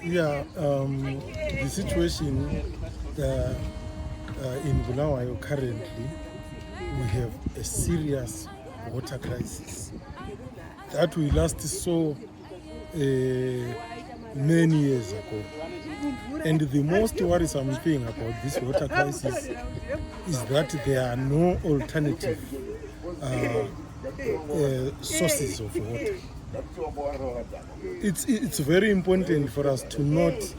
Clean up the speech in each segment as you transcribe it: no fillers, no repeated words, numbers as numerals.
Yeah, the situation in Bulawayo currently, we have a serious water crisis that we last saw many years ago. And the most worrisome thing about this water crisis is that there are no alternative sources of water. It's very important for us to note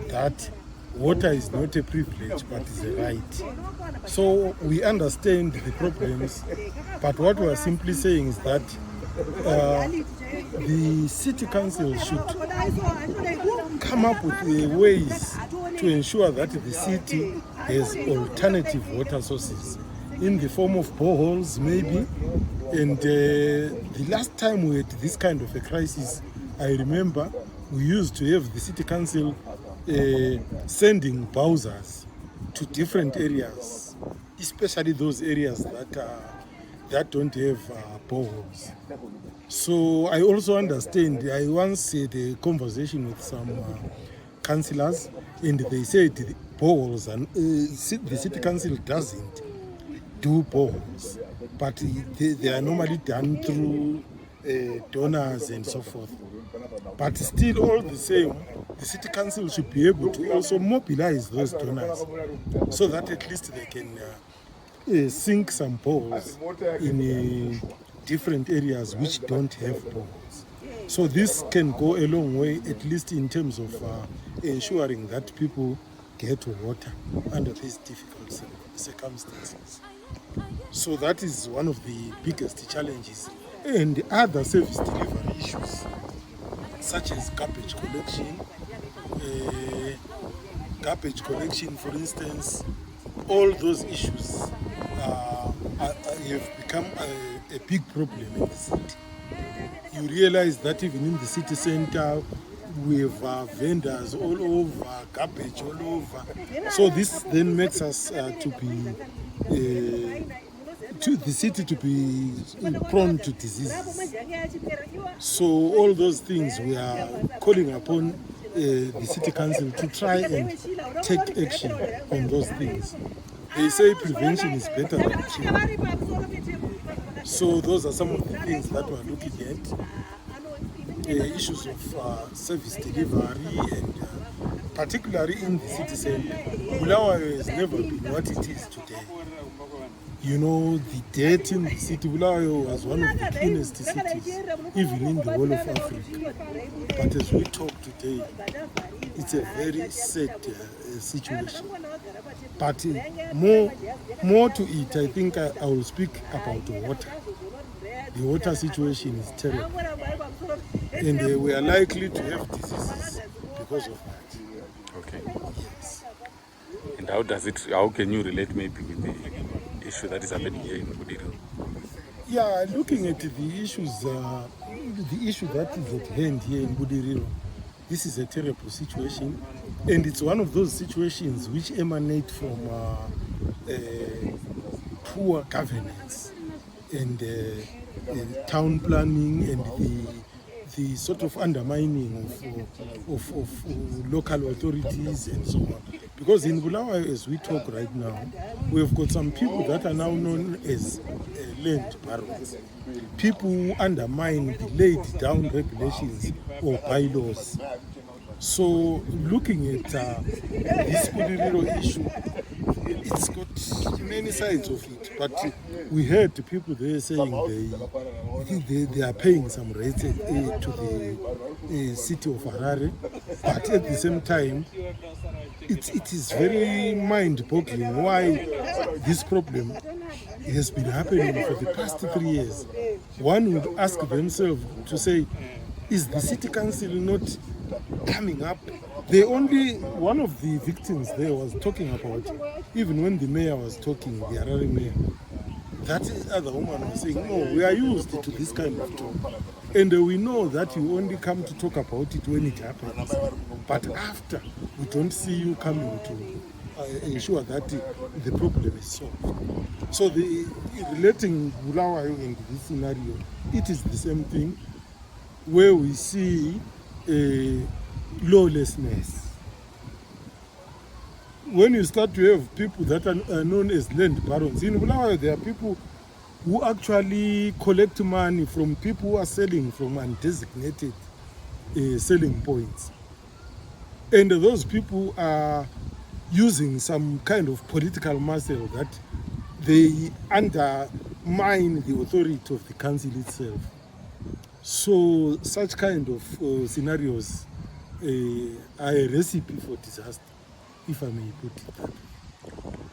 that water is not a privilege but is a right. So we understand the problems, but what we are simply saying is that the city council should come up with ways to ensure that the city has alternative water sources in the form of boreholes maybe. And the last time we had this kind of a crisis, I remember we used to have the city council sending bowsers to different areas, especially those areas that don't have boreholes. So I also understand, I once had a conversation with some councillors, and they said the boreholes, and the city council doesn't do boreholes, but they are normally done through donors and so forth. But still, all the same, the city council should be able to also mobilize those donors so that at least they can sink some boreholes in different areas which don't have boreholes. So this can go a long way, at least in terms of ensuring that people get water under these difficult circumstances. So that is one of the biggest challenges. And other service delivery issues, such as garbage collection, for instance, all those issues have become a big problem in the city. You realize that even in the city center, we have vendors all over, garbage all over. So this then makes us the city to be prone to diseases. So all those things we are calling upon the city council to try and take action on those things. They say prevention is better than cure. So those are some of the things that we're looking at. Issues of service delivery, and particularly in the city center. Bulawayo has never been what it is today. You know, the dirt in the city, Bulawayo was one of the cleanest cities, even in the whole of Africa. But as we talk today, it's a very sad situation. But more to it, I think I will speak about water. The water situation is terrible, and we are likely to have diseases because of that. Okay. Yes. And how can you relate maybe with the issue that is happening here in Budiro? Yeah, looking at the issues, the issue that is at hand here in Budiriro, this is a terrible situation, and it's one of those situations which emanate from poor governance and town planning and the sort of undermining of local authorities and so on. Because in Bulawayo, as we talk right now, we have got some people that are now known as land barons. People who undermine the laid down regulations or bylaws. So looking at this Budiriro issue, it's got many sides of it, but we heard people there saying they are paying some rates to the city of Harare, but at the same time, it is very mind-boggling why this problem has been happening for the past 3 years. One would ask themselves to say, is the city council not coming up? One of the victims there was talking about, even when the mayor was talking, the Harare mayor, that other woman was saying, no, we are used to this kind of talk. And we know that you only come to talk about it when it happens. But after, we don't see you coming to ensure that the problem is solved. So relating Bulawayo in this scenario, it is the same thing, where we see lawlessness. When you start to have people that are known as land barons, in Bulawayo there are people who actually collect money from people who are selling from undesignated selling points. And those people are using some kind of political muscle that they undermine the authority of the council itself. So such kind of scenarios are a recipe for disaster, if I may put it that way.